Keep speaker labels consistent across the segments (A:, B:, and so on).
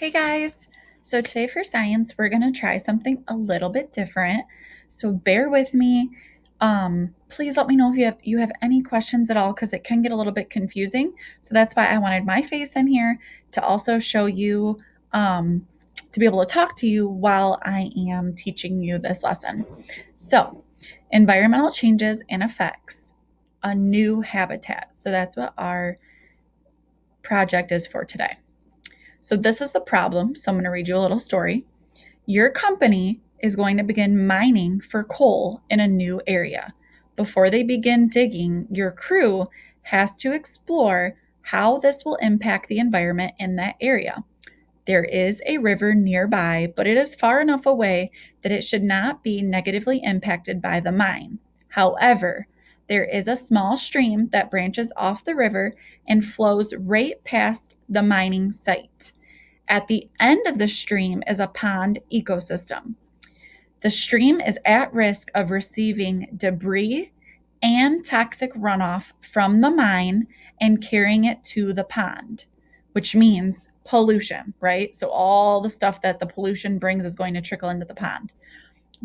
A: Hey guys! So today for science, we're going to try something a little bit different. So bear with me. Please let me know if you have any questions at all because it can get a little bit confusing. So that's why I wanted my face in here to also show you, to be able to talk to you while I am teaching you this lesson. So, environmental changes and effects, a new habitat. So that's what our project is for today. So, this is the problem. So, I'm going to read you a little story. Your company is going to begin mining for coal in a new area. Before they begin digging, your crew has to explore how this will impact the environment in that area. There is a river nearby, but it is far enough away that it should not be negatively impacted by the mine. However, there is a small stream that branches off the river and flows right past the mining site. At the end of the stream is a pond ecosystem. The stream is at risk of receiving debris and toxic runoff from the mine and carrying it to the pond, which means pollution, right? So, all the stuff that the pollution brings is going to trickle into the pond.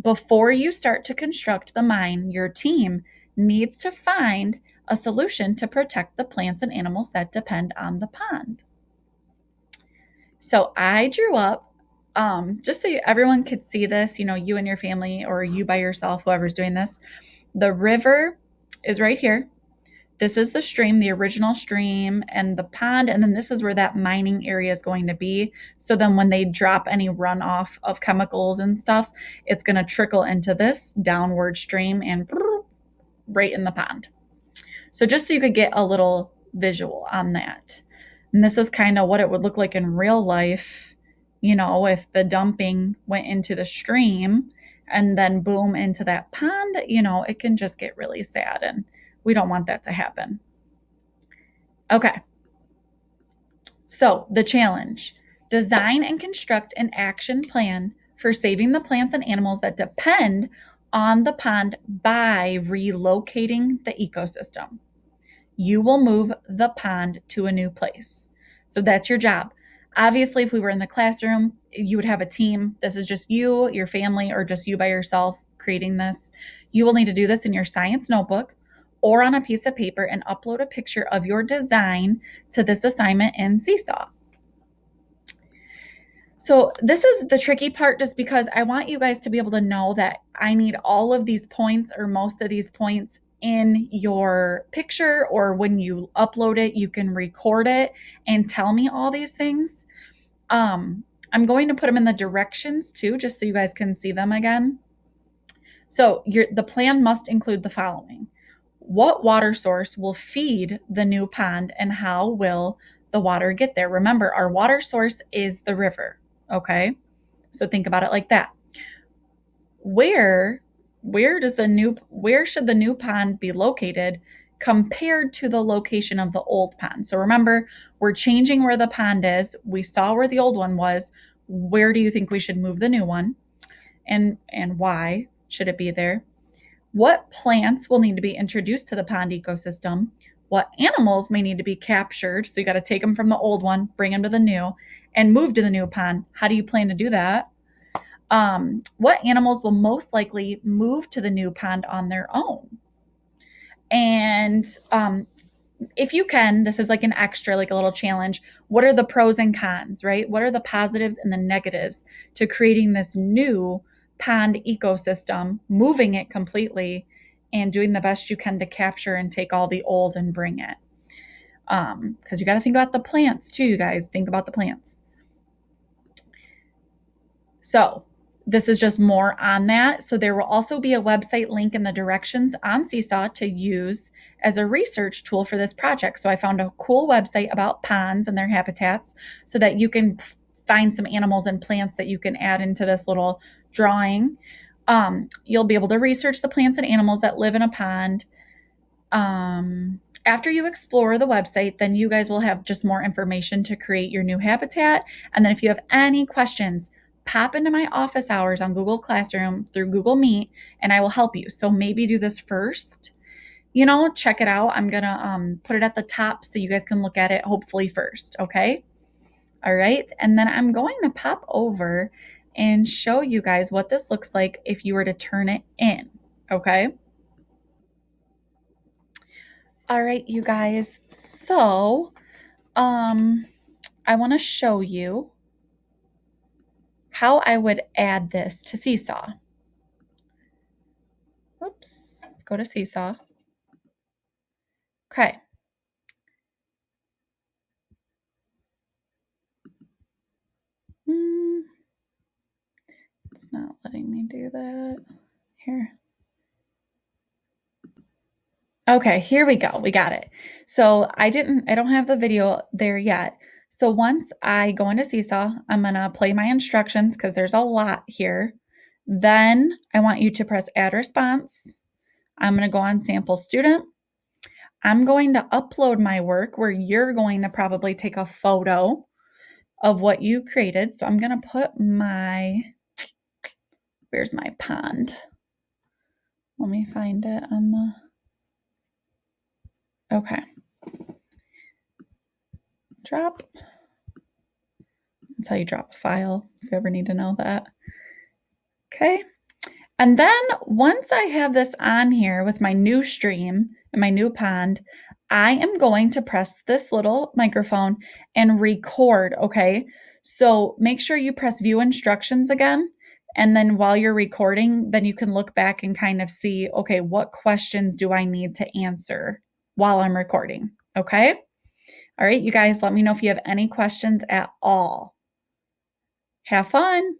A: Before you start to construct the mine, your team needs to find a solution to protect the plants and animals that depend on the pond. So I drew up, just so everyone could see this, you and your family or you by yourself, whoever's doing this. The river is right here. This is the stream, the original stream, and the pond. And then this is where that mining area is going to be. So then when they drop any runoff of chemicals and stuff, it's going to trickle into this downward stream and right in the pond. So just so you could get a little visual on that. And this is kind of what it would look like in real life, if the dumping went into the stream and then boom into that pond, it can just get really sad and we don't want that to happen. Okay. So the challenge: design and construct an action plan for saving the plants and animals that depend on the pond by relocating the ecosystem. You will move the pond to a new place. So that's your job. Obviously, if we were in the classroom, you would have a team. This is just you, your family, or just you by yourself creating this. You will need to do this in your science notebook or on a piece of paper and upload a picture of your design to this assignment in Seesaw. So this is the tricky part just because I want you guys to be able to know that I need all of these points or most of these points in your picture, or when you upload it, you can record it and tell me all these things. I'm going to put them in the directions too, just so you guys can see them again. So the plan must include the following. What water source will feed the new pond and how will the water get there? Remember, our water source is the river, okay? So think about it like that. Where should the new pond be located compared to the location of the old pond? So remember, we're changing where the pond is. We saw where the old one was. Where do you think we should move the new one? And why should it be there? What plants will need to be introduced to the pond ecosystem? What animals may need to be captured? So you got to take them from the old one, bring them to the new, and move to the new pond. How do you plan to do that? What animals will most likely move to the new pond on their own? And if you can, this is like an extra, like a little challenge. What are the pros and cons, right? What are the positives and the negatives to creating this new pond ecosystem, moving it completely, and doing the best you can to capture and take all the old and bring it? Because you got to think about the plants too, you guys. Think about the plants. So this is just more on that. So there will also be a website link in the directions on Seesaw to use as a research tool for this project. So I found a cool website about ponds and their habitats so that you can find some animals and plants that you can add into this little drawing. You'll be able to research the plants and animals that live in a pond. After you explore the website, then you guys will have just more information to create your new habitat. And then if you have any questions, pop into my office hours on Google Classroom through Google Meet, and I will help you. So maybe do this first. Check it out. I'm going to put it at the top so you guys can look at it hopefully first, okay? All right, and then I'm going to pop over and show you guys what this looks like if you were to turn it in, okay? All right, you guys, so I want to show you how I would add this to Seesaw. Oops, let's go to Seesaw. Okay. It's not letting me do that. Here. Okay, here we go. We got it. So I don't have the video there yet. So once I go into Seesaw, I'm gonna play my instructions because there's a lot here. Then I want you to press add response. I'm gonna go on sample student. I'm going to upload my work where you're going to probably take a photo of what you created. So I'm gonna put where's my pond? Let me find it on okay. Drop. That's how you drop a file, if you ever need to know that. Okay. And then once I have this on here with my new stream and my new pond, I am going to press this little microphone and record, okay? So make sure you press view instructions again. And then while you're recording, then you can look back and kind of see, okay, what questions do I need to answer while I'm recording, okay? All right, you guys, let me know if you have any questions at all. Have fun.